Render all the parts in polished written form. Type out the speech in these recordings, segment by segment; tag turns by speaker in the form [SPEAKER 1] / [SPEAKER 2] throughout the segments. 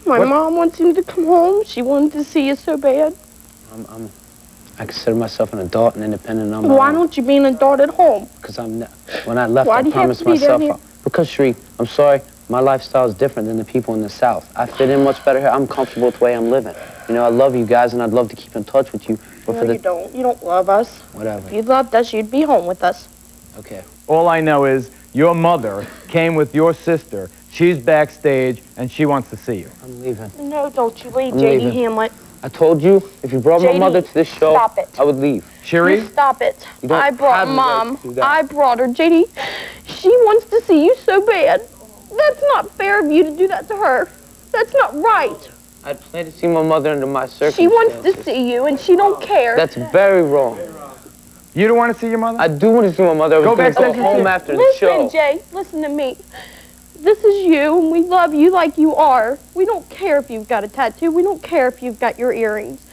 [SPEAKER 1] My mom wants you to come home. She wanted to see you so bad.
[SPEAKER 2] I consider myself an adult and independent on my
[SPEAKER 1] Why
[SPEAKER 2] own.
[SPEAKER 1] don't you be an adult at home?
[SPEAKER 2] Because when I left, I promised myself. Because, Sheree, I'm sorry, my lifestyle is different than the people in the South. I fit in much better here. I'm comfortable with the way I'm living. You know, I love you guys, and I'd love to keep in touch with you. But
[SPEAKER 1] No, you don't. You don't love us.
[SPEAKER 2] Whatever.
[SPEAKER 1] If you loved us, you'd be home with us.
[SPEAKER 2] Okay.
[SPEAKER 3] All I know is your mother came with your sister. She's backstage, and she wants to see you.
[SPEAKER 2] I'm leaving.
[SPEAKER 1] No, don't you leave, J.D. Hamlet.
[SPEAKER 2] I told you, if you brought my mother to this show,
[SPEAKER 1] stop it.
[SPEAKER 2] I would leave.
[SPEAKER 3] Sheree?
[SPEAKER 1] You stop it. I
[SPEAKER 2] have
[SPEAKER 1] brought
[SPEAKER 2] the right
[SPEAKER 1] Mom.
[SPEAKER 2] to do that.
[SPEAKER 1] I brought her. J.D., she wants to see you so bad. That's not fair of you to do that to her. That's not right.
[SPEAKER 2] I'd plan to see my mother under my circumstances.
[SPEAKER 1] She wants to see you, and she don't care.
[SPEAKER 2] That's very wrong.
[SPEAKER 3] You don't want to see your mother?
[SPEAKER 2] I do want to see my mother. I was going to go home after the show.
[SPEAKER 1] Listen, Jay, listen to me. This is you, and we love you like you are. We don't care if you've got a tattoo. We don't care if you've got your earrings.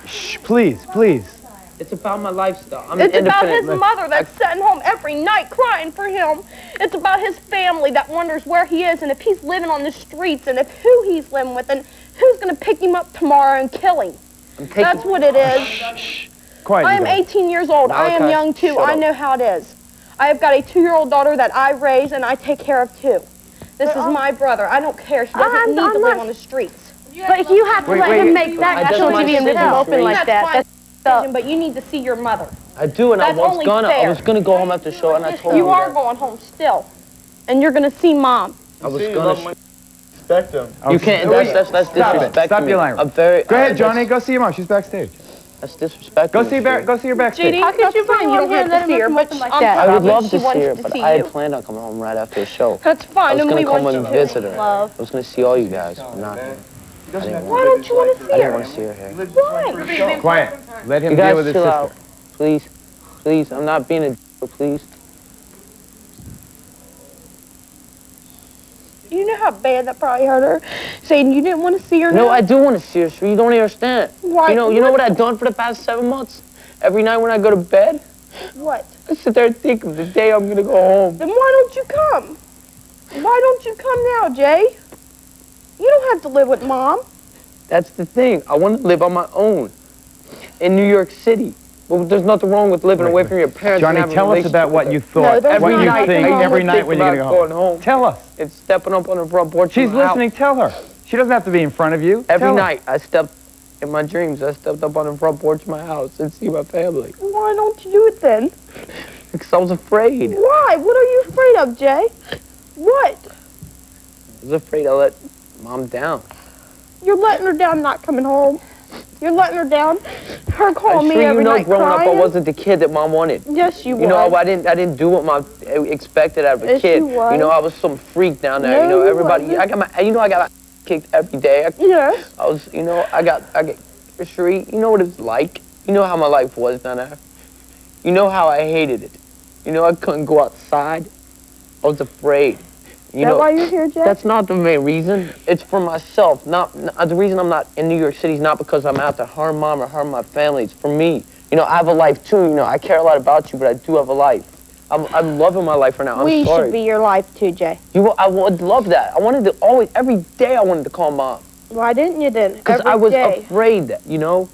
[SPEAKER 3] Shh, please, please.
[SPEAKER 2] It's about my lifestyle.
[SPEAKER 1] It's about his mother that's sitting home every night crying for him. It's about his family that wonders where he is and if he's living on the streets and if who he's living with and who's going to pick him up tomorrow and kill him. That's what it is.
[SPEAKER 3] Shh. Quiet.
[SPEAKER 1] I am 18 years old. I am young, too. I know how it is. I have got a 2-year-old daughter that I raise and I take care of, too. This is my brother. I don't care. He doesn't need to live on the streets.
[SPEAKER 4] But if you have to let him make that
[SPEAKER 1] national TV and open like that,
[SPEAKER 4] that's
[SPEAKER 1] but you need to see your mother.
[SPEAKER 2] I do, and I was gonna go home after the show, and I told you.
[SPEAKER 1] You are going home still, and you're gonna see Mom.
[SPEAKER 2] I was gonna.
[SPEAKER 5] Respect him.
[SPEAKER 2] You can't. That's disrespectful.
[SPEAKER 3] Stop your language.
[SPEAKER 2] I'm very.
[SPEAKER 3] Go ahead, Johnny. Go see your mom. She's backstage.
[SPEAKER 2] That's disrespectful.
[SPEAKER 3] Go see her backstage.
[SPEAKER 1] JD, how could you fine? You don't have to see her, but
[SPEAKER 2] I would love to see her, but I had planned on coming home right after the show.
[SPEAKER 1] That's fine,
[SPEAKER 2] and we
[SPEAKER 1] want
[SPEAKER 2] you to. I was
[SPEAKER 1] to
[SPEAKER 2] gonna come and visit her. I was gonna see all you guys, but not her.
[SPEAKER 1] Why don't you want to see her?
[SPEAKER 2] I didn't want to see her here.
[SPEAKER 1] Why?
[SPEAKER 3] Quiet. Let him
[SPEAKER 2] You guys
[SPEAKER 3] deal with his
[SPEAKER 2] chill
[SPEAKER 3] sister.
[SPEAKER 2] out, please. Please, I'm not being a please.
[SPEAKER 1] You know how bad that probably hurt her, saying you didn't want to see her.
[SPEAKER 2] No,
[SPEAKER 1] now?
[SPEAKER 2] I do want to see her, so you don't understand.
[SPEAKER 1] Why?
[SPEAKER 2] You know what I've done for the past 7 months? Every night when I go to bed,
[SPEAKER 1] What?
[SPEAKER 2] I sit there and think of the day I'm gonna go home.
[SPEAKER 1] Then why don't you come? Why don't you come now, Jay? You don't have to live with Mom.
[SPEAKER 2] That's the thing. I want to live on my own in New York City. But there's nothing wrong with living away from your parents.
[SPEAKER 3] Johnny, tell us about what you thought, what you think every night when you're going to go home. Tell us.
[SPEAKER 2] It's stepping up on the front porch.
[SPEAKER 3] She's listening. Tell her. She doesn't have to be in front of you.
[SPEAKER 2] Every night, in my dreams, I stepped up on the front porch of my house and see my family.
[SPEAKER 1] Why don't you do it then?
[SPEAKER 2] Because I was afraid.
[SPEAKER 1] Why? What are you afraid of, Jay? What?
[SPEAKER 2] I was afraid I let Mom down.
[SPEAKER 1] You're letting her down not coming home. You're letting her down. Her calling me every night
[SPEAKER 2] growing
[SPEAKER 1] crying.
[SPEAKER 2] up, I wasn't the kid that Mom wanted.
[SPEAKER 1] Yes, you were.
[SPEAKER 2] You know, I didn't do what Mom expected out of a
[SPEAKER 1] Yes,
[SPEAKER 2] kid.
[SPEAKER 1] you was.
[SPEAKER 2] You know, I was some freak down there.
[SPEAKER 1] No,
[SPEAKER 2] you know,
[SPEAKER 1] you
[SPEAKER 2] everybody.
[SPEAKER 1] wasn't.
[SPEAKER 2] I got my kicked every day.
[SPEAKER 1] Yes.
[SPEAKER 2] I was, I got, Sheree, you know what it's like? You know how my life was down there? You know how I hated it. You know, I couldn't go outside. I was afraid.
[SPEAKER 1] Is that why you're here, Jay?
[SPEAKER 2] That's not the main reason. It's for myself. The reason I'm not in New York City is not because I'm out to harm Mom or harm my family. It's for me. You know, I have a life too. You know, I care a lot about you, but I do have a life. I'm loving my life right now. I'm sorry.
[SPEAKER 1] We should be your life too, Jay.
[SPEAKER 2] I would love that. I wanted to always, every day I wanted to call Mom.
[SPEAKER 1] Why didn't you then?
[SPEAKER 2] Because I was afraid that, you know.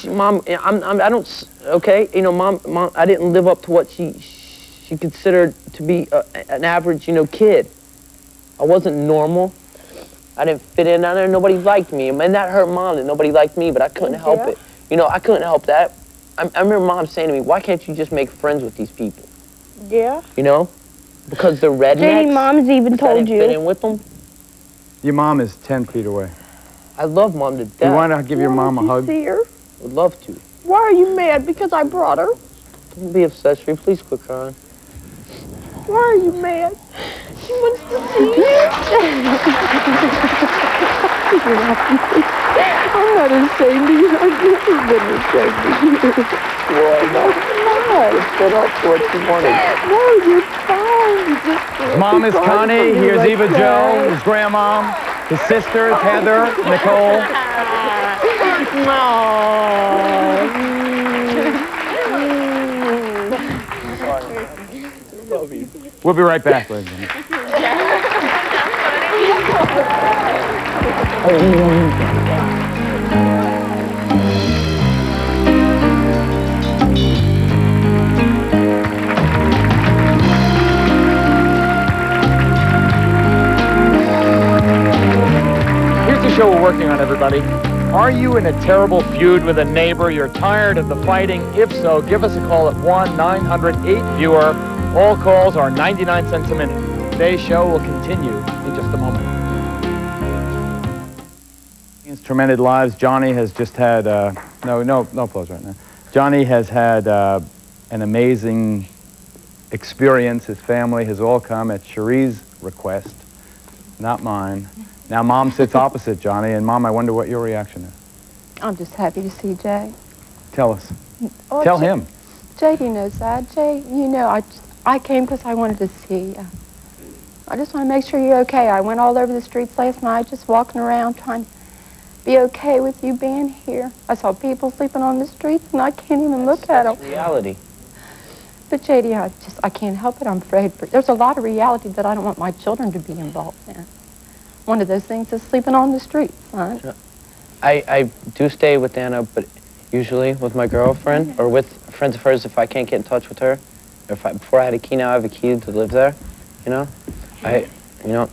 [SPEAKER 2] Mom, I don't, okay, you know, Mom, I didn't live up to what she considered to be an average, you know, kid. I wasn't normal. I didn't fit in down there. Nobody liked me. And that hurt Mom that nobody liked me, but I couldn't help it. You know, I couldn't help that. I remember Mom saying to me, why can't you just make friends with these people?
[SPEAKER 1] Yeah.
[SPEAKER 2] You know? Because they're rednecks.
[SPEAKER 1] J.D. Mom's even told you.
[SPEAKER 2] I didn't fit in with them.
[SPEAKER 3] Your mom is 10 feet away.
[SPEAKER 2] I love Mom to death.
[SPEAKER 3] You want to give your mom a hug?
[SPEAKER 1] See her?
[SPEAKER 2] Would love to.
[SPEAKER 1] Why are you mad? Because I brought her?
[SPEAKER 2] Don't be upset, Sheree. Please quit crying.
[SPEAKER 1] Why are you mad? She wants to see you. I'm not ashamed of you. I've never been ashamed of you.
[SPEAKER 2] Well, no.
[SPEAKER 1] I'm
[SPEAKER 2] Stood up for what you wanted.
[SPEAKER 1] No, you're fine. You just
[SPEAKER 3] Mom is Connie. Here's Eva Jo. His grandmom. His sisters, Heather, Nicole.
[SPEAKER 2] Love you.
[SPEAKER 3] We'll be right back, ladies and gentlemen. Here's the show we're working on, everybody. Are you in a terrible feud with a neighbor? You're tired of the fighting? If so, give us a call at 1-900-8-VIEWER. All calls are 99 cents a minute. Today's show will continue in just a moment. Tormented lives. Johnny has just had, no applause right now. Johnny has had an amazing experience. His family has all come at Cherie's request, not mine. Now, Mom sits opposite Johnny, and Mom, I wonder what your reaction is.
[SPEAKER 5] I'm just happy to see Jay.
[SPEAKER 3] Tell us.
[SPEAKER 5] Oh,
[SPEAKER 3] Tell him.
[SPEAKER 5] JD knows that. Jay, you know, I came because I wanted to see you. I just want to make sure you're okay. I went all over the streets last night, just walking around, trying to be okay with you being here. I saw people sleeping on the streets, and I can't even look at them.
[SPEAKER 2] Reality.
[SPEAKER 5] But JD, I can't help it. I'm afraid. There's a lot of reality that I don't want my children to be involved in. One of those things is sleeping on the streets, son.
[SPEAKER 2] I do stay with Anna, but usually with my girlfriend or with friends of hers if I can't get in touch with her. Before I had a key, now I have a key to live there, you know?
[SPEAKER 5] I know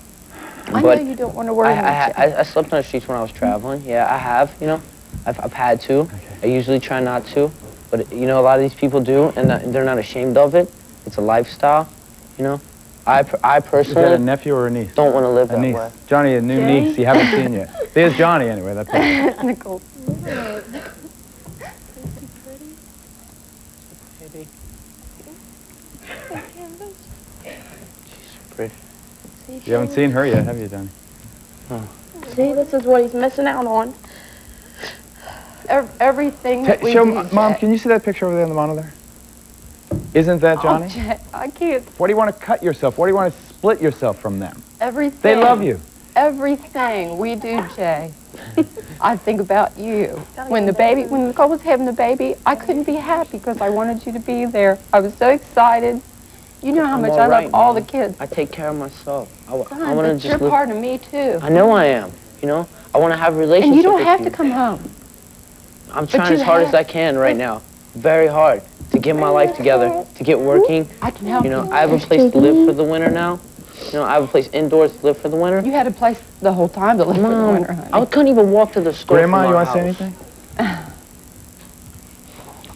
[SPEAKER 5] you don't want to worry about it.
[SPEAKER 2] I slept on the streets when I was traveling. Yeah, I have, you know. I've had to. Okay. I usually try not to. But, you know, a lot of these people do, and they're not ashamed of it. It's a lifestyle, you know. I personally...
[SPEAKER 3] Is that a nephew or a niece?
[SPEAKER 2] Don't want to live
[SPEAKER 3] a
[SPEAKER 2] that
[SPEAKER 3] niece.
[SPEAKER 2] way.
[SPEAKER 3] Johnny, a new niece you haven't seen yet. There's Johnny, anyway. That's it.
[SPEAKER 5] Nicole.
[SPEAKER 2] She's pretty.
[SPEAKER 3] You haven't seen her yet, have you, Johnny?
[SPEAKER 2] Oh.
[SPEAKER 1] See, this is what he's missing out on.
[SPEAKER 5] Everything that we
[SPEAKER 3] Show
[SPEAKER 5] do,
[SPEAKER 3] Mom,
[SPEAKER 5] Jay.
[SPEAKER 3] can you see that picture over there on the monitor? Isn't that Johnny?
[SPEAKER 5] Oh, Jay, I can't.
[SPEAKER 3] What do you want to cut yourself? What do you want to split yourself from them?
[SPEAKER 5] Everything.
[SPEAKER 3] They love you.
[SPEAKER 5] Everything we do, Jay. I think about you. When Nicole was having the baby, I couldn't be happy because I wanted you to be there. I was so excited. You know how much I love all the kids.
[SPEAKER 2] I take care of myself. I want to
[SPEAKER 5] But
[SPEAKER 2] just
[SPEAKER 5] you're
[SPEAKER 2] live.
[SPEAKER 5] part of me too.
[SPEAKER 2] I know I am. You know, I want to have a relationship.
[SPEAKER 5] And you don't
[SPEAKER 2] with
[SPEAKER 5] have to come home.
[SPEAKER 2] I'm trying as hard as I can right now. Very hard to get my life together, to get working.
[SPEAKER 5] I can help
[SPEAKER 2] you. Know, I have a place to live for the winter now. You know, I have a place indoors to live for the winter.
[SPEAKER 5] You had a place the whole time to live for the winter, honey.
[SPEAKER 2] I couldn't even walk to the store.
[SPEAKER 3] Grandma, you want to say anything?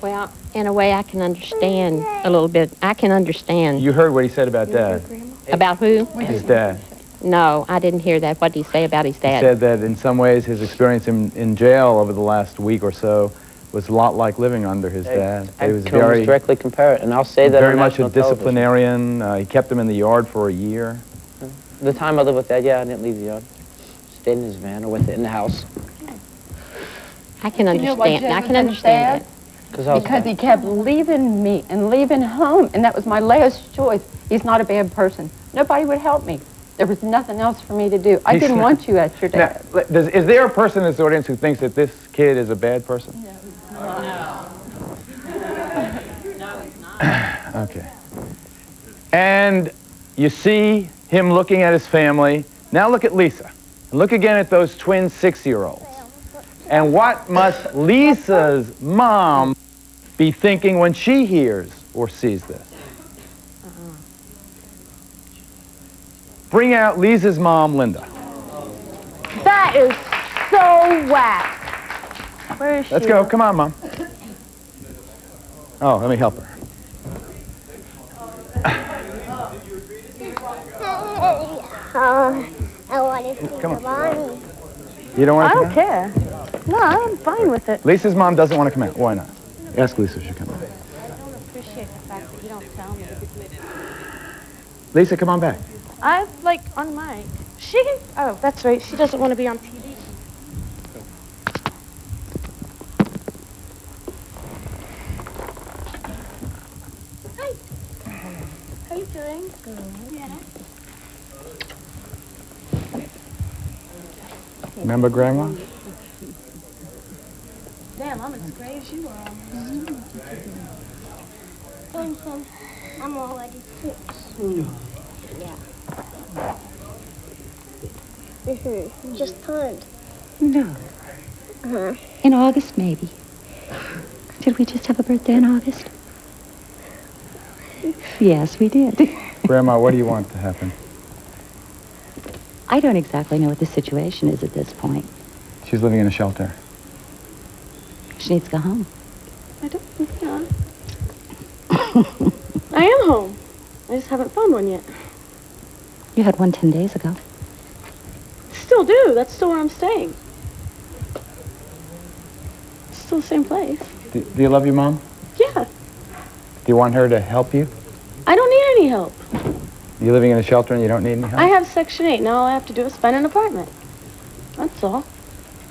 [SPEAKER 4] Well, in a way, I can understand a little bit. I can understand.
[SPEAKER 3] You heard what he said about Dad.
[SPEAKER 4] About who?
[SPEAKER 3] His dad.
[SPEAKER 4] No, I didn't hear that. What did he say about his dad?
[SPEAKER 3] He said that in some ways his experience in jail over the last week or so was a lot like living under his dad.
[SPEAKER 2] I
[SPEAKER 3] He was
[SPEAKER 2] can almost directly compare it, and I'll say that
[SPEAKER 3] very
[SPEAKER 2] on
[SPEAKER 3] much a
[SPEAKER 2] national television.
[SPEAKER 3] disciplinarian. He kept him in the yard for a year.
[SPEAKER 2] The time I lived with Dad, yeah, I didn't leave the yard. Stayed in his van or with it in the house.
[SPEAKER 4] I can
[SPEAKER 5] You know why
[SPEAKER 4] understand.
[SPEAKER 5] Jay
[SPEAKER 4] I
[SPEAKER 5] was
[SPEAKER 4] can understand
[SPEAKER 5] sad?
[SPEAKER 4] that.
[SPEAKER 5] Because he kept leaving me and leaving home, and that was my last choice. He's not a bad person. Nobody would help me. There was nothing else for me to do. I didn't want you at your dad.
[SPEAKER 3] Now, is there a person in this audience who thinks that this kid is a bad person?
[SPEAKER 5] No.
[SPEAKER 3] Okay. And you see him looking at his family. Now look at Lisa. Look again at those twin 6-year-olds. And what must Lisa's mom be thinking when she hears or sees this? Bring out Lisa's mom, Linda.
[SPEAKER 1] That is so whack. Where is she?
[SPEAKER 3] Let's go. Come on, Mom. Oh, let me help her.
[SPEAKER 6] I want to see
[SPEAKER 3] Come on.
[SPEAKER 6] Mommy.
[SPEAKER 3] You don't want
[SPEAKER 1] I
[SPEAKER 3] to come
[SPEAKER 1] don't care. No, I'm fine with it.
[SPEAKER 3] Lisa's mom doesn't want to come out. Why not? Ask Lisa if she'll come out.
[SPEAKER 6] I don't appreciate the fact that you don't tell me.
[SPEAKER 3] Lisa, come on back.
[SPEAKER 1] I like on mic. She can. Oh, that's right. She doesn't want to be on TV. Hi. How you doing? Good. Yeah.
[SPEAKER 3] Remember Grandma?
[SPEAKER 1] Damn, I'm as gray as you are.
[SPEAKER 6] I'm already 6. Yeah. Just timed.
[SPEAKER 7] No. In August, maybe. Did we just have a birthday in August? Yes, we did.
[SPEAKER 3] Grandma, what do you want to happen?
[SPEAKER 7] I don't exactly know what the situation is at this point.
[SPEAKER 3] She's living in a shelter.
[SPEAKER 7] She needs to go home.
[SPEAKER 8] I don't think not. I am home. I just haven't found one yet.
[SPEAKER 7] You had one 10 days ago.
[SPEAKER 8] Still do. That's still where I'm staying. Still the same place.
[SPEAKER 3] Do you love your mom?
[SPEAKER 8] Yeah.
[SPEAKER 3] Do you want her to help you?
[SPEAKER 8] I don't need any help.
[SPEAKER 3] You're living in a shelter and you don't need any help?
[SPEAKER 8] I have Section 8. Now all I have to do is find an apartment. That's all.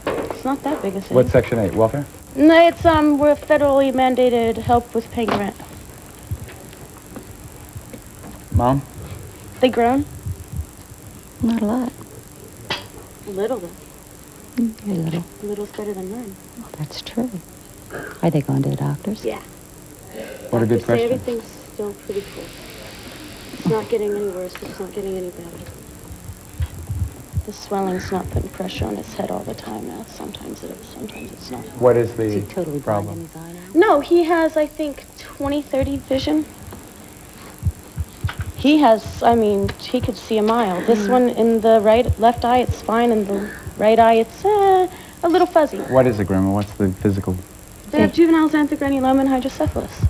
[SPEAKER 8] It's not that big a thing.
[SPEAKER 3] What's Section 8? Welfare?
[SPEAKER 8] No, it's we're federally mandated help with paying rent.
[SPEAKER 3] Mom?
[SPEAKER 8] They grown?
[SPEAKER 7] Not a lot.
[SPEAKER 8] Little though.
[SPEAKER 7] Very little.
[SPEAKER 8] Little's better than mine.
[SPEAKER 7] Well, that's true. Are they going to the doctors?
[SPEAKER 8] Yeah.
[SPEAKER 3] What a good
[SPEAKER 8] Say
[SPEAKER 3] question.
[SPEAKER 8] everything's still pretty cool. It's not getting any worse, but it's not getting any better. The swelling's not putting pressure on his head all the time now. Sometimes it is, sometimes it's not.
[SPEAKER 3] What is
[SPEAKER 7] Is
[SPEAKER 3] the
[SPEAKER 7] he totally blind in
[SPEAKER 3] problem?
[SPEAKER 7] his eye now?
[SPEAKER 8] No, he has, I think, 20/30 vision. He has, I mean, he could see a mile. This one in the left eye, it's fine. In the right eye, it's a little fuzzy.
[SPEAKER 3] What is it, Grandma? What's the physical?
[SPEAKER 8] They have juvenile xanthogranuloma and hydrocephalus.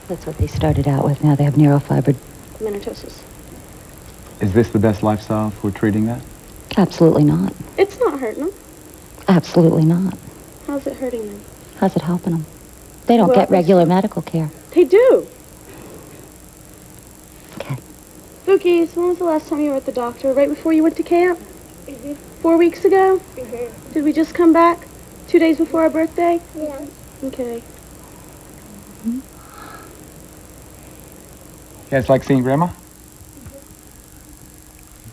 [SPEAKER 7] That's what they started out with. Now they have neurofiber.
[SPEAKER 8] Minatosis.
[SPEAKER 3] Is this the best lifestyle for treating that?
[SPEAKER 7] Absolutely not.
[SPEAKER 8] It's not hurting them.
[SPEAKER 7] Absolutely not.
[SPEAKER 8] How's it hurting them?
[SPEAKER 7] How's it helping them? They don't
[SPEAKER 8] Well,
[SPEAKER 7] get regular medical care.
[SPEAKER 8] They do.
[SPEAKER 7] Okay.
[SPEAKER 8] Okay, so when was the last time you were at the doctor? Right before you went to camp? 4 weeks ago? Did we just come back? 2 days before our birthday?
[SPEAKER 6] Yeah.
[SPEAKER 8] Okay.
[SPEAKER 3] You guys like seeing Grandma?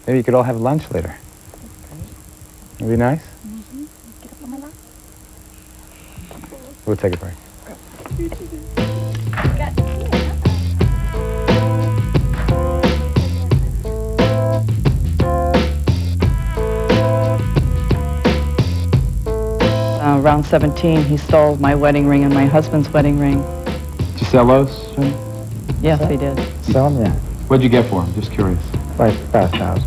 [SPEAKER 3] Maybe you could all have lunch later. Would be nice? We'll take a break.
[SPEAKER 9] Around 17, he stole my wedding ring and my husband's wedding ring.
[SPEAKER 3] Did you sell those? Sonny?
[SPEAKER 9] Yes, he did.
[SPEAKER 10] Sell them, yeah.
[SPEAKER 3] What'd you get for them? Just curious.
[SPEAKER 10] Like about 1,000.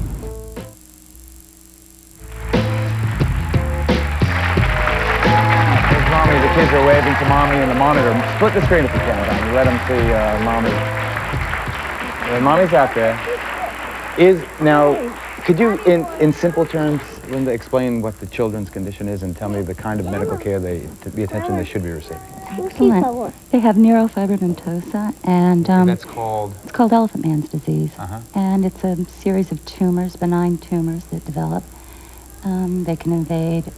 [SPEAKER 3] There's Mommy. The kids are waving to Mommy in the monitor. Split the screen if you can, Don. You let them see Mommy. Yeah, Mommy's out there. Could you, in simple terms, Linda, explain what the children's condition is and tell me the kind of medical care the attention they should be receiving?
[SPEAKER 7] Excellent. They have neurofibromatosa, and
[SPEAKER 3] That's called?
[SPEAKER 7] it's called elephant man's disease.
[SPEAKER 3] Uh-huh.
[SPEAKER 7] And it's a series of tumors, benign tumors that develop. They can invade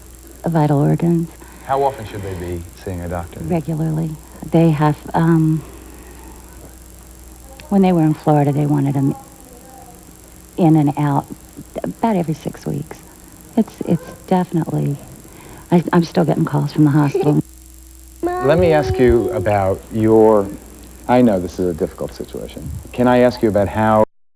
[SPEAKER 7] vital organs
[SPEAKER 3] How often should they be seeing a doctor?
[SPEAKER 7] regularly. They have, when they were in Florida, they wanted them in and out about every 6 weeks. It's definitely, I'm still getting calls from the hospital.
[SPEAKER 3] Let me ask you about I know this is a difficult situation. Can I ask you about how